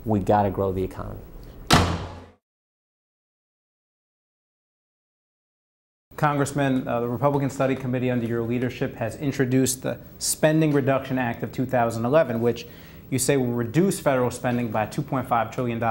We got to grow the economy. Congressman, the Republican Study Committee under your leadership has introduced the Spending Reduction Act of 2011, which you say will reduce federal spending by $2.5 trillion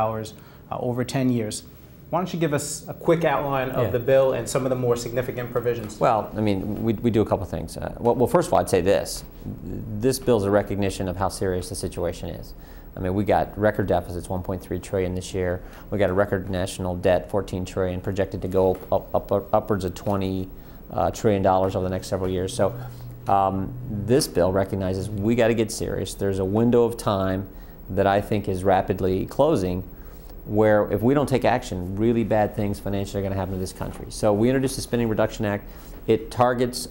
over 10 years. Why don't you give us a quick outline of the bill and some of the more significant provisions? Well, I mean, we do a couple things. Well, first of all, I'd say this. This bill is a recognition of how serious the situation is. I mean, we got record deficits, 1.3 trillion this year. We got a record national debt, 14 trillion, projected to go upwards of 20 trillion dollars over the next several years. So this bill recognizes we got to get serious. There's a window of time that I think is rapidly closing where if we don't take action, really bad things financially are going to happen to this country. So we introduced the Spending Reduction Act. It targets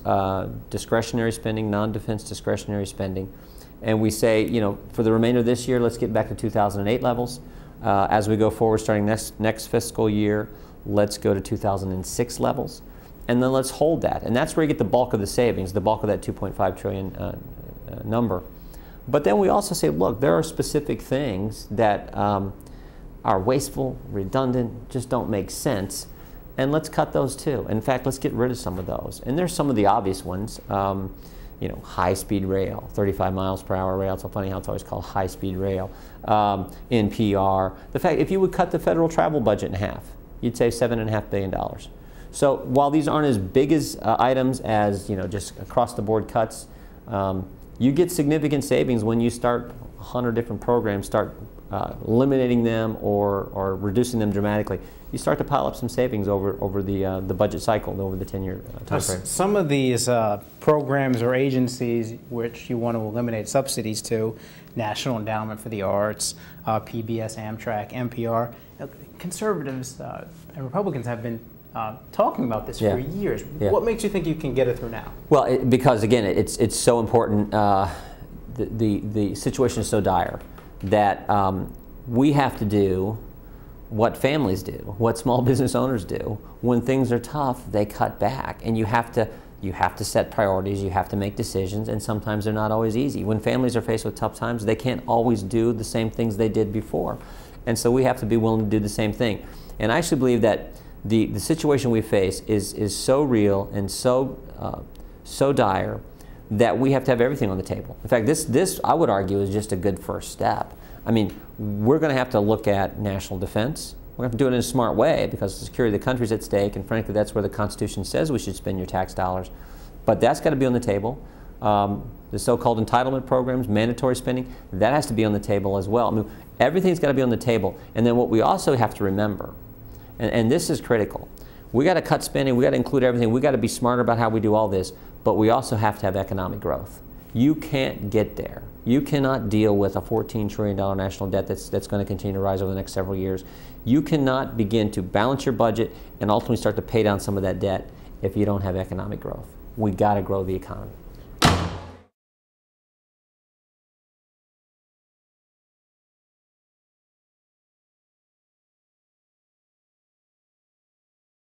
discretionary spending, non-defense discretionary spending. And we say, you know, for the remainder of this year, let's get back to 2008 levels. As we go forward, starting next fiscal year, let's go to 2006 levels. And then let's hold that. And that's where you get the bulk of the savings, the bulk of that 2.5 trillion number. But then we also say, look, there are specific things that are wasteful, redundant, just don't make sense. And let's cut those too. In fact, let's get rid of some of those. And there's some of the obvious ones. You know, high-speed rail, 35 miles per hour rail. It's so funny how it's always called high-speed rail. NPR. The fact, if you would cut the federal travel budget in half, you'd save $7.5 billion. So while these aren't as big as items as, you know, just across-the-board cuts, you get significant savings when you start 100 different programs, start eliminating them or reducing them dramatically. You start to pile up some savings over the budget cycle, over the 10-year time frame. Some of these programs or agencies which you want to eliminate subsidies to, National Endowment for the Arts, PBS, Amtrak, NPR, conservatives and Republicans have been talking about this for years. What makes you think you can get it through now? Well, because again, it's so important. The situation is so dire that we have to do what families do, what small business owners do. When things are tough, they cut back, and you have to set priorities, you have to make decisions, and sometimes they're not always easy. When families are faced with tough times, they can't always do the same things they did before. And so we have to be willing to do the same thing. And I actually believe that the situation we face is so real and so dire that we have to have everything on the table. In fact, this I would argue is just a good first step. I mean, we're going to have to look at national defense. We're going to have to do it in a smart way because the security of the country is at stake, and frankly, that's where the Constitution says we should spend your tax dollars. But that's got to be on the table. The so-called entitlement programs, mandatory spending, that has to be on the table as well. I mean, everything's got to be on the table. And then what we also have to remember, and this is critical, we got to cut spending, we got to include everything, we got to be smarter about how we do all this, but we also have to have economic growth. You can't get there. You cannot deal with a $14 trillion national debt that's going to continue to rise over the next several years. You cannot begin to balance your budget and ultimately start to pay down some of that debt if you don't have economic growth. We got to grow the economy.